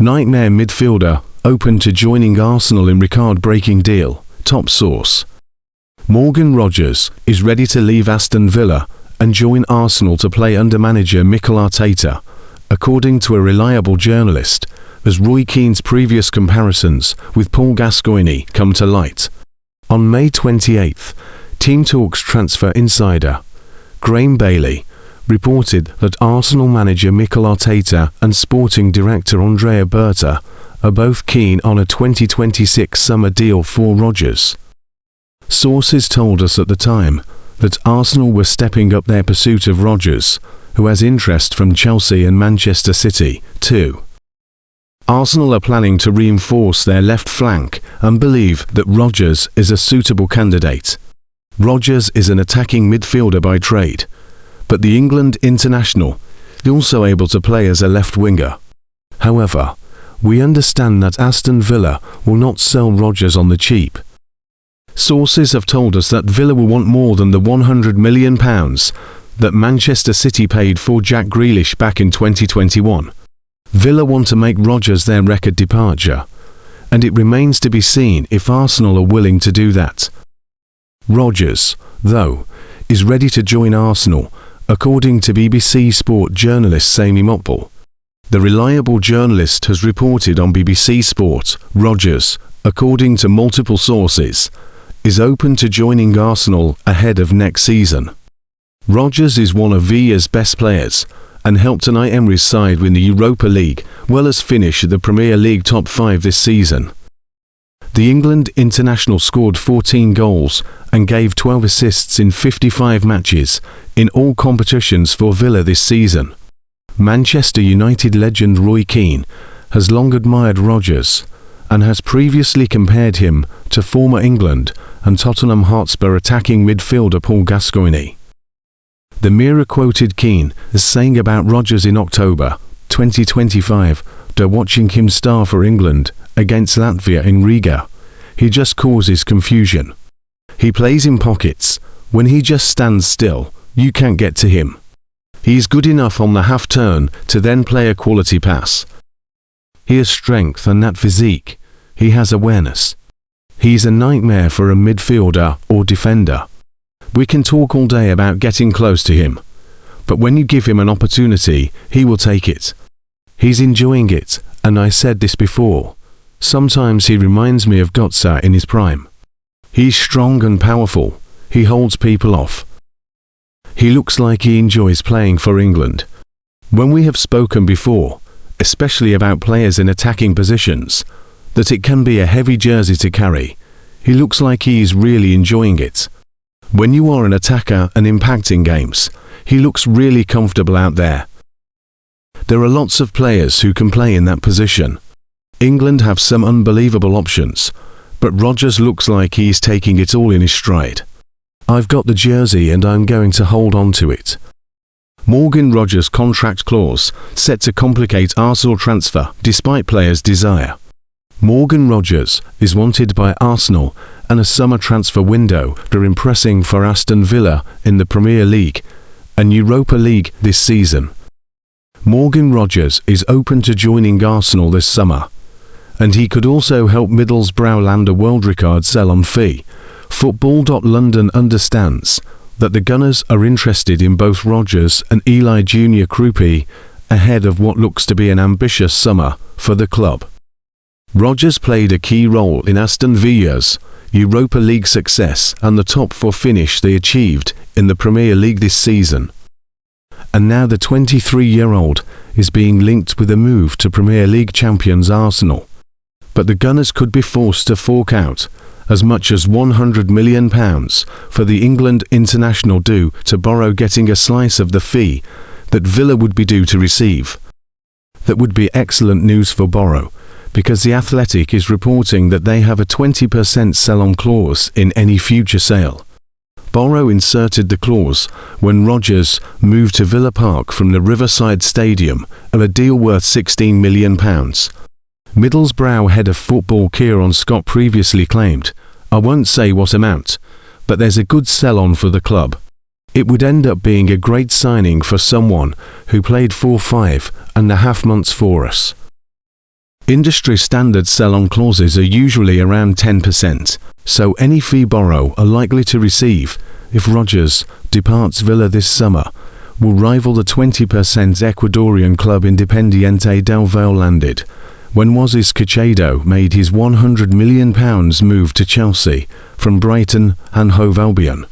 Nightmare midfielder, open to joining Arsenal in record-breaking deal, top source. Morgan Rogers is ready to leave Aston Villa and join Arsenal to play under manager Mikel Arteta, according to a reliable journalist, as Roy Keane's previous comparisons with Paul Gascoigne come to light. On May 28th, Team Talks transfer insider Graham Bailey reported that Arsenal manager Mikel Arteta and sporting director Andrea Berta are both keen on a 2026 summer deal for Rogers. Sources told us at the time that Arsenal were stepping up their pursuit of Rogers, who has interest from Chelsea and Manchester City, too. Arsenal are planning to reinforce their left flank and believe that Rogers is a suitable candidate. Rogers is an attacking midfielder by trade, but the England international is also able to play as a left winger. However, we understand that Aston Villa will not sell Rogers on the cheap. Sources have told us that Villa will want more than the £100 million that Manchester City paid for Jack Grealish back in 2021. Villa want to make Rogers their record departure, and it remains to be seen if Arsenal are willing to do that. Rogers, though, is ready to join Arsenal, according to BBC Sport journalist Sami Mokbel. The reliable journalist has reported on BBC Sport, Rogers, according to multiple sources, is open to joining Arsenal ahead of next season. Rogers is one of Villa's best players, and helped Unai Emery's side win the Europa League, well as finish the Premier League top 5 this season. The England international scored 14 goals and gave 12 assists in 55 matches in all competitions for Villa this season. Manchester United legend Roy Keane has long admired Rogers and has previously compared him to former England and Tottenham Hotspur attacking midfielder Paul Gascoigne. The Mirror quoted Keane as saying about Rogers in October 2025, "They're watching him star for England against Latvia in Riga. He just causes confusion. He plays in pockets. When he just stands still, you can't get to him. He's good enough on the half-turn to then play a quality pass. He has strength and that physique. He has awareness. He's a nightmare for a midfielder or defender. We can talk all day about getting close to him, but when you give him an opportunity, he will take it. He's enjoying it, and I said this before. Sometimes he reminds me of Götze in his prime. He's strong and powerful. He holds people off. He looks like he enjoys playing for England. When we have spoken before, especially about players in attacking positions, that it can be a heavy jersey to carry, he looks like he is really enjoying it. When you are an attacker and impacting games, he looks really comfortable out there. There are lots of players who can play in that position. England have some unbelievable options, but Rogers looks like he's taking it all in his stride. I've got the jersey and I'm going to hold on to it." Morgan Rogers' contract clause set to complicate Arsenal transfer despite players' desire. Morgan Rogers is wanted by Arsenal and a summer transfer window are impressing for Aston Villa in the Premier League and Europa League this season. Morgan Rogers is open to joining Arsenal this summer, and he could also help Middlesbrough land a world record sell-on fee. Football.London understands that the Gunners are interested in both Rogers and Eli Junior Krupi ahead of what looks to be an ambitious summer for the club. Rogers played a key role in Aston Villa's Europa League success and the top 4 finish they achieved in the Premier League this season. And now the 23-year-old is being linked with a move to Premier League champions Arsenal. But the Gunners could be forced to fork out as much as £100 million for the England international due to Borough getting a slice of the fee that Villa would be due to receive. That would be excellent news for Borough, because The Athletic is reporting that they have a 20% sell-on clause in any future sale. Borough inserted the clause when Rogers moved to Villa Park from the Riverside Stadium of a deal worth £16 million. Middlesbrough head of football Kieran Scott previously claimed, "I won't say what amount, but there's a good sell-on for the club. It would end up being a great signing for someone who played 4.5 months for us." Industry standard sell-on clauses are usually around 10%, so any fee Borough are likely to receive, if Rodgers departs Villa this summer, will rival the 20% Ecuadorian club Independiente del Valle landed when Moises Caicedo made his £100 million move to Chelsea from Brighton and Hove Albion.